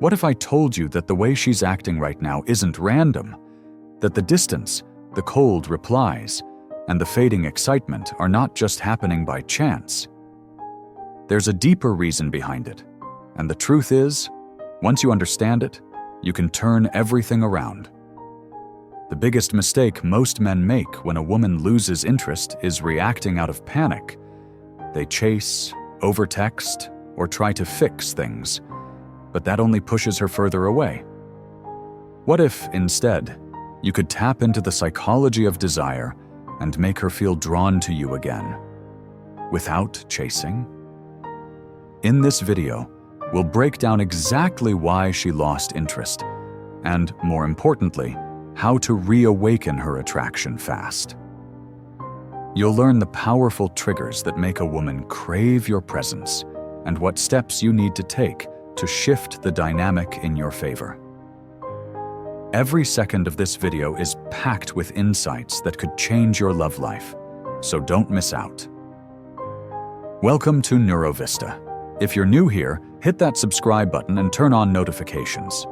What if I told you that the way she's acting right now isn't random? That the distance, the cold replies, and the fading excitement are not just happening by chance. There's a deeper reason behind it, and the truth is, once you understand it, you can turn everything around. The biggest mistake most men make when a woman loses interest is reacting out of panic. They chase, overtext, or try to fix things, but that only pushes her further away. What if, instead, you could tap into the psychology of desire and make her feel drawn to you again, without chasing? In this video, we'll break down exactly why she lost interest, and, more importantly, how to reawaken her attraction fast. You'll learn the powerful triggers that make a woman crave your presence, and what steps you need to take to shift the dynamic in your favor. Every second of this video is packed with insights that could change your love life, so don't miss out. Welcome to NeuroVista. If you're new here, hit that subscribe button and turn on notifications.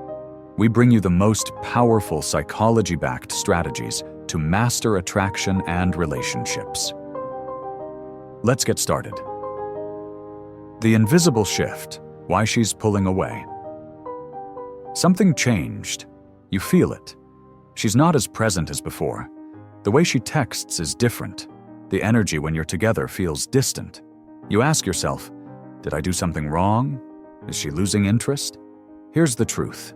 We bring you the most powerful psychology-backed strategies to master attraction and relationships. Let's get started. The invisible shift, why she's pulling away. Something changed. You feel it. She's not as present as before. The way she texts is different. The energy when you're together feels distant. You ask yourself, did I do something wrong? Is she losing interest? Here's the truth.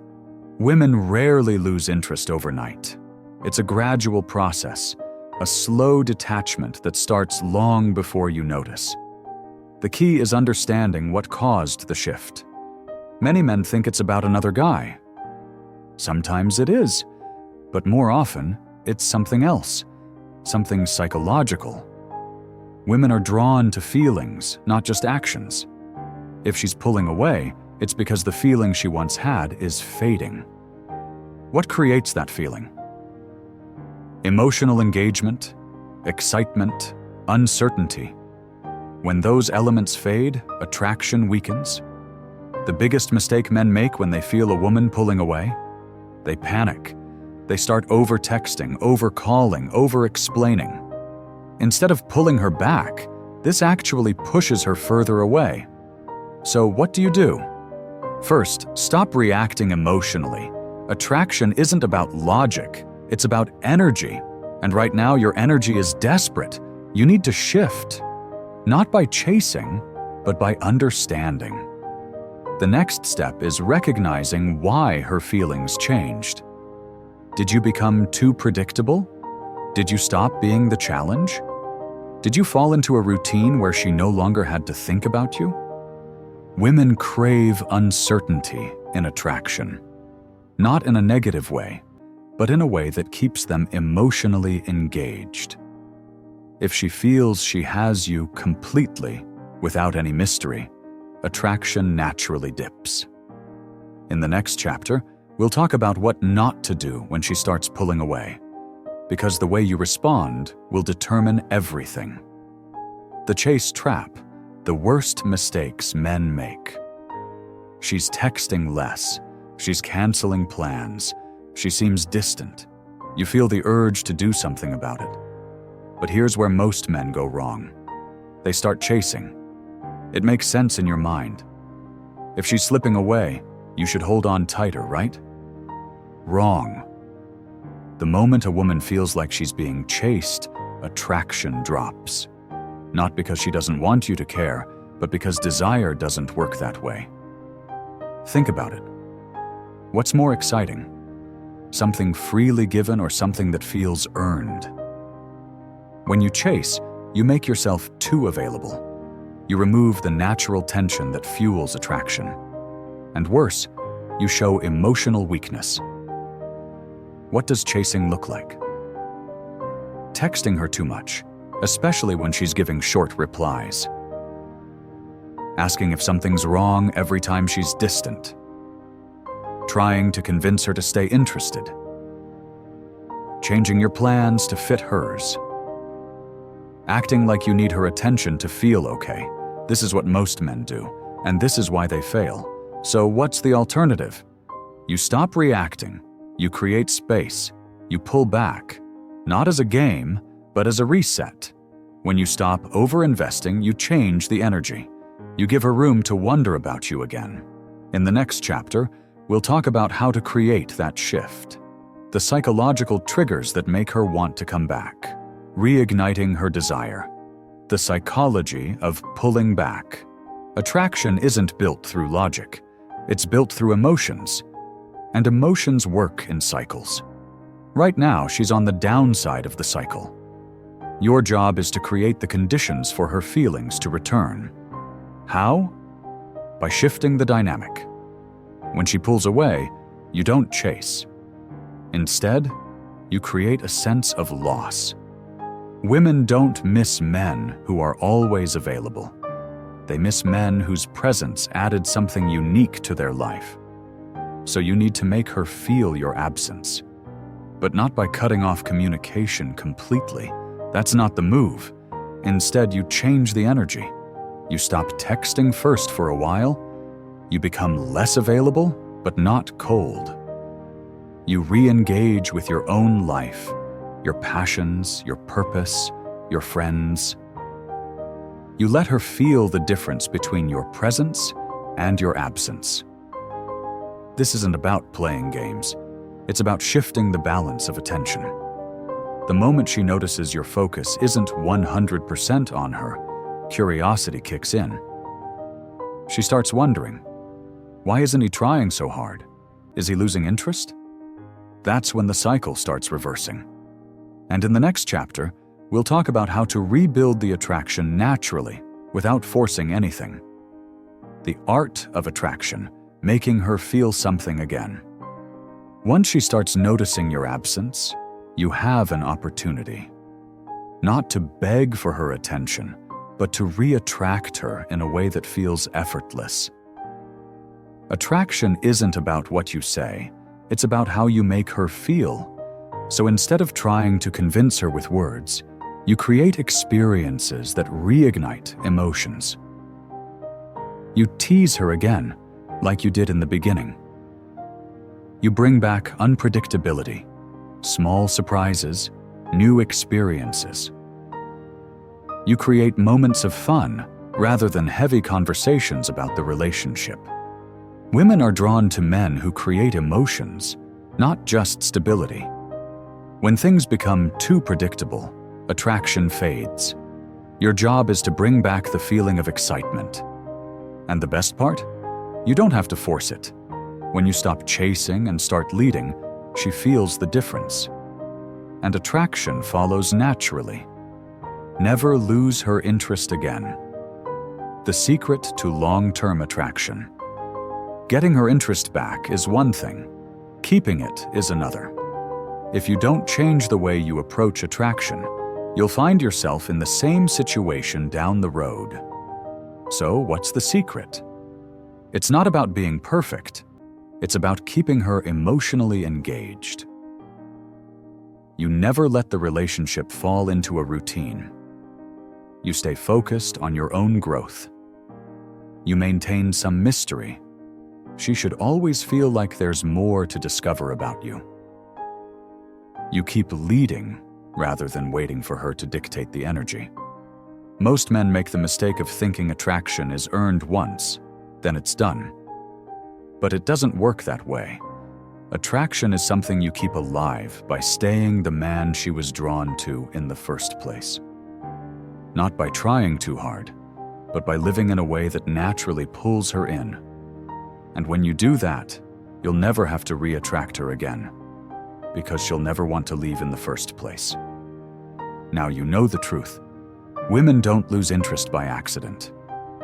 Women rarely lose interest overnight. It's a gradual process, a slow detachment that starts long before you notice. The key is understanding what caused the shift. Many men think it's about another guy. Sometimes it is, but more often, it's something else, something psychological. Women are drawn to feelings, not just actions. If she's pulling away, it's because the feeling she once had is fading. What creates that feeling? Emotional engagement, excitement, uncertainty. When those elements fade, attraction weakens. The biggest mistake men make when they feel a woman pulling away? They panic. They start over-texting, over-calling, over-explaining. Instead of pulling her back, this actually pushes her further away. So what do? First, stop reacting emotionally. Attraction isn't about logic, it's about energy. And right now your energy is desperate. You need to shift. Not by chasing, but by understanding. The next step is recognizing why her feelings changed. Did you become too predictable? Did you stop being the challenge? Did you fall into a routine where she no longer had to think about you? Women crave uncertainty in attraction. Not in a negative way, but in a way that keeps them emotionally engaged. If she feels she has you completely, without any mystery, attraction naturally dips. In the next chapter, we'll talk about what not to do when she starts pulling away, because the way you respond will determine everything. The chase trap, the worst mistakes men make. She's texting less. She's canceling plans. She seems distant. You feel the urge to do something about it. But here's where most men go wrong. They start chasing. It makes sense in your mind. If she's slipping away, you should hold on tighter, right? Wrong. The moment a woman feels like she's being chased, attraction drops. Not because she doesn't want you to care, but because desire doesn't work that way. Think about it. What's more exciting? Something freely given or something that feels earned? When you chase, you make yourself too available. You remove the natural tension that fuels attraction. And worse, you show emotional weakness. What does chasing look like? Texting her too much, especially when she's giving short replies. Asking if something's wrong every time she's distant. Trying to convince her to stay interested. Changing your plans to fit hers. Acting like you need her attention to feel okay. This is what most men do, and this is why they fail. So what's the alternative? You stop reacting, you create space, you pull back, not as a game, but as a reset. When you stop over-investing, you change the energy. You give her room to wonder about you again. In the next chapter, we'll talk about how to create that shift. The psychological triggers that make her want to come back. Reigniting her desire. The psychology of pulling back. Attraction isn't built through logic. It's built through emotions. And emotions work in cycles. Right now, she's on the downside of the cycle. Your job is to create the conditions for her feelings to return. How? By shifting the dynamic. When she pulls away, you don't chase. Instead, you create a sense of loss. Women don't miss men who are always available. They miss men whose presence added something unique to their life. So you need to make her feel your absence. But not by cutting off communication completely. That's not the move. Instead, you change the energy. You stop texting first for a while. You become less available, but not cold. You re-engage with your own life, your passions, your purpose, your friends. You let her feel the difference between your presence and your absence. This isn't about playing games. It's about shifting the balance of attention. The moment she notices your focus isn't 100% on her, curiosity kicks in. She starts wondering, why isn't he trying so hard? Is he losing interest? That's when the cycle starts reversing. And in the next chapter, we'll talk about how to rebuild the attraction naturally, without forcing anything. The art of attraction, making her feel something again. Once she starts noticing your absence, you have an opportunity. Not to beg for her attention, but to re-attract her in a way that feels effortless. Attraction isn't about what you say, it's about how you make her feel. So instead of trying to convince her with words, you create experiences that reignite emotions. You tease her again, like you did in the beginning. You bring back unpredictability, small surprises, new experiences. You create moments of fun rather than heavy conversations about the relationship. Women are drawn to men who create emotions, not just stability. When things become too predictable, attraction fades. Your job is to bring back the feeling of excitement. And the best part? You don't have to force it. When you stop chasing and start leading, she feels the difference. And attraction follows naturally. Never lose her interest again. The secret to long-term attraction. Getting her interest back is one thing. Keeping it is another. If you don't change the way you approach attraction, you'll find yourself in the same situation down the road. So, what's the secret? It's not about being perfect. It's about keeping her emotionally engaged. You never let the relationship fall into a routine. You stay focused on your own growth. You maintain some mystery. She should always feel like there's more to discover about you. You keep leading rather than waiting for her to dictate the energy. Most men make the mistake of thinking attraction is earned once, then it's done. But it doesn't work that way. Attraction is something you keep alive by staying the man she was drawn to in the first place. Not by trying too hard, but by living in a way that naturally pulls her in. And when you do that, you'll never have to re-attract her again, because she'll never want to leave in the first place. Now you know the truth. Women don't lose interest by accident.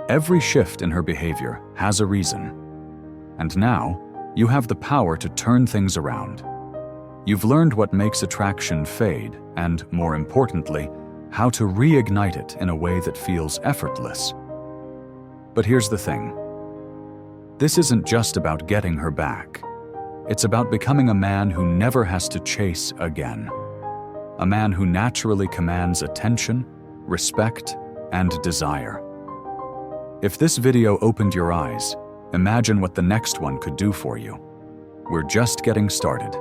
Every shift in her behavior has a reason. And now, you have the power to turn things around. You've learned what makes attraction fade, and, more importantly, how to reignite it in a way that feels effortless. But here's the thing. This isn't just about getting her back. It's about becoming a man who never has to chase again. A man who naturally commands attention, respect, and desire. If this video opened your eyes, imagine what the next one could do for you. We're just getting started.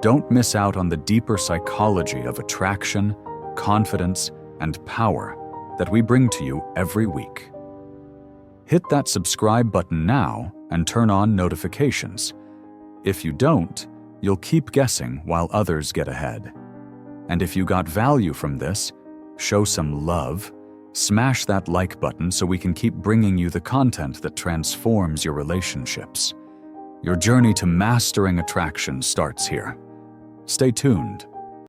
Don't miss out on the deeper psychology of attraction, confidence, and power that we bring to you every week. Hit that subscribe button now and turn on notifications. If you don't, you'll keep guessing while others get ahead. And if you got value from this, show some love, smash that like button so we can keep bringing you the content that transforms your relationships. Your journey to mastering attraction starts here. Stay tuned.